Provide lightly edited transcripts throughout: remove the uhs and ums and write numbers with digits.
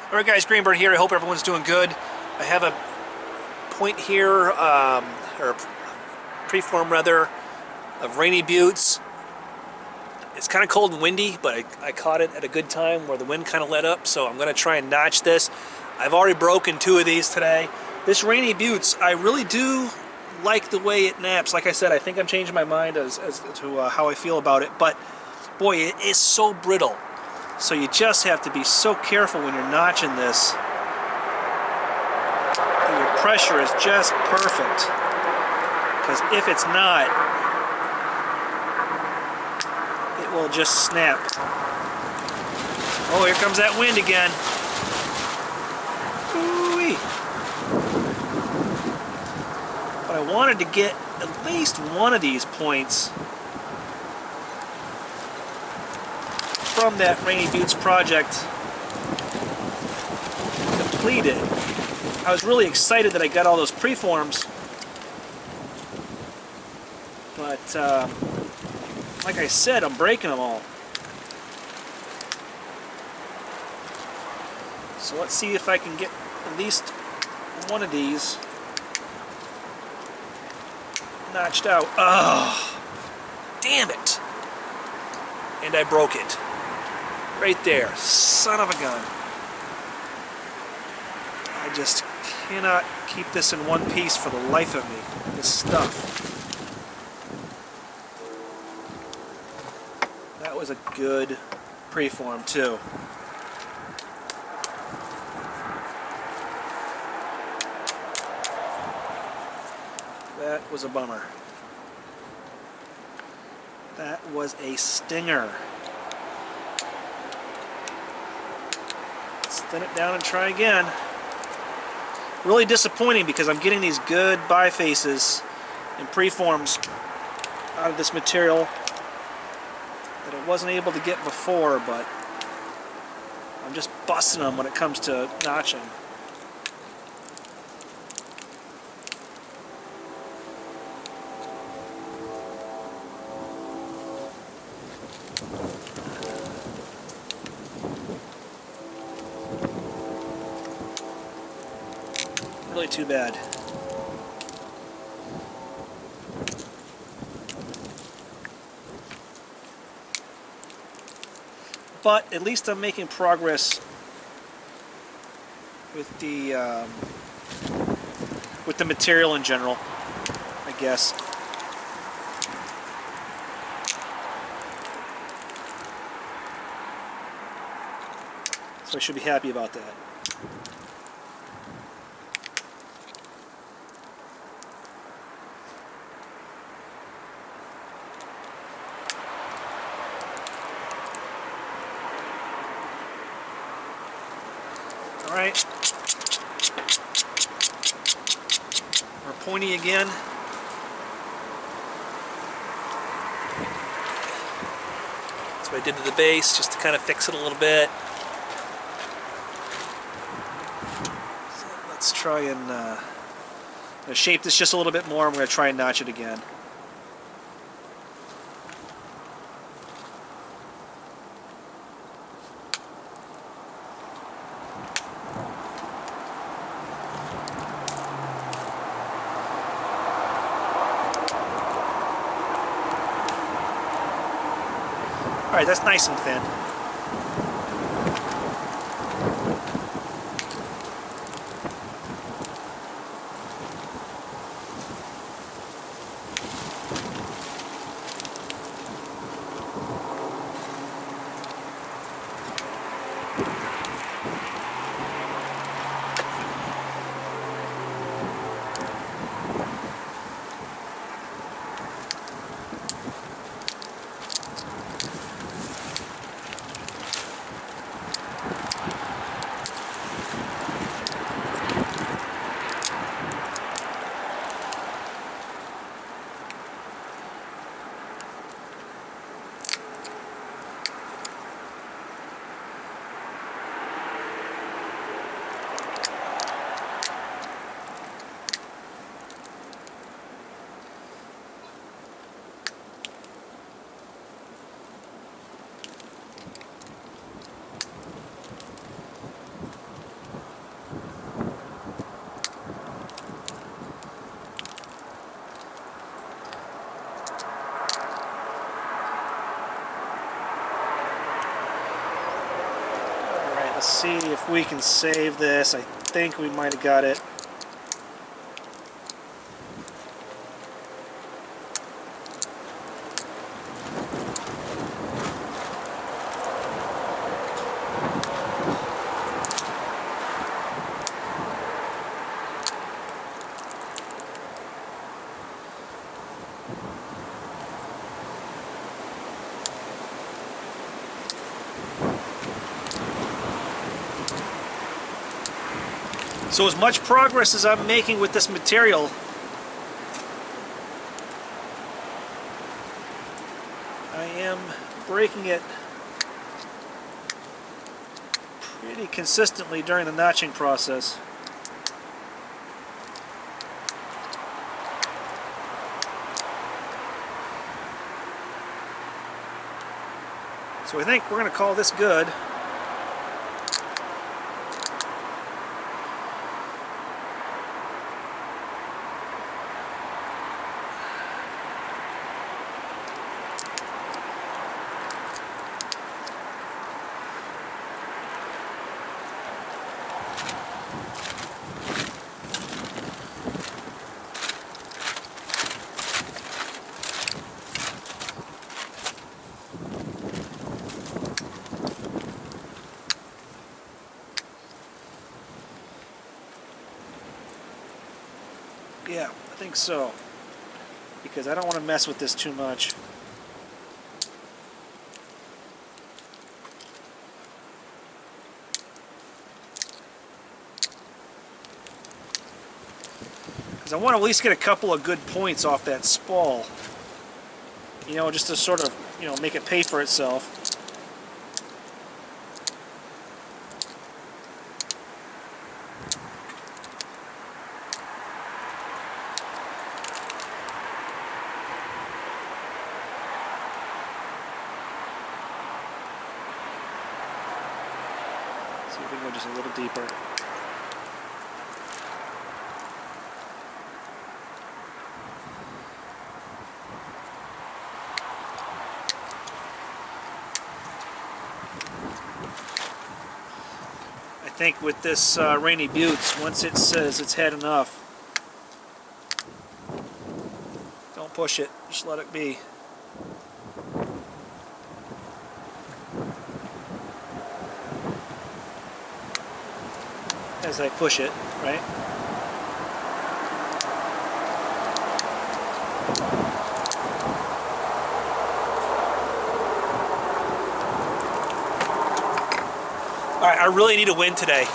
Alright guys, Greenbird here. I hope everyone's doing good. I have a point here, or a preform rather, of Rainy Buttes. It's kind of cold and windy, but I caught it at a good time where the wind kind of let up, so I'm going to try and notch this. I've already broken 2 of these today. This Rainy Buttes, I really do like the way it naps. Like I said, I think I'm changing my mind as to how I feel about it, but boy, it is so brittle. So you just have to be so careful when you're notching this. And your pressure is just perfect. Because if it's not, it will just snap. Oh, here comes that wind again. Ooh-wee. But I wanted to get at least one of these points from that Rainy Buttes project completed. I was really excited that I got all those preforms, but like I said, I'm breaking them all. So let's see if I can get at least one of these notched out. Oh, damn it! And I broke it. Right there. Son of a gun. I just cannot keep this in one piece for the life of me. This stuff. That was a good preform too. That was a bummer. That was a stinger. Let's thin it down and try again. Really disappointing because I'm getting these good bifaces and preforms out of this material that I wasn't able to get before, but I'm just busting them when it comes to notching. Really too bad. But at least I'm making progress with the material in general, I guess. So I should be happy about that. All right, we're pointy again. That's what I did to the base, just to kind of fix it a little bit. So let's try and shape this just a little bit more. I'm going to try and notch it again. Alright, that's nice and thin. Let's see if we can save this. I think we might have got it. So as much progress as I'm making with this material, I am breaking it pretty consistently during the notching process. So I think we're going to call this good. Yeah, I think so. Because I don't want to mess with this too much. Because I want to at least get a couple of good points off that spall. You know, just to sort of, you know, make it pay for itself. See if we can go just a little deeper. I think with this Rainy Buttes, once it says it's had enough, don't push it, just let it be. As I push it, right? Alright, I really need a win today.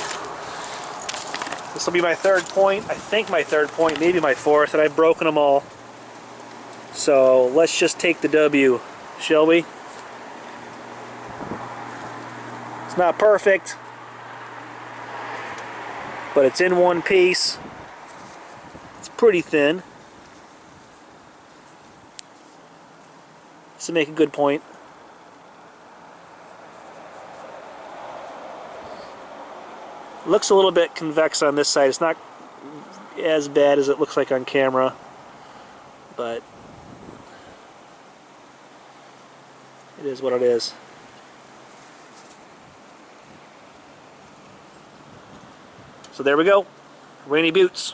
This will be my third point. I think my third point, maybe my fourth, and I've broken them all. So let's just take the W, shall we? It's not perfect, but it's in one piece. It's pretty thin. This will make a good point. Looks a little bit convex on this side. It's not as bad as it looks like on camera, but it is what it is. So there we go. Rainy Buttes.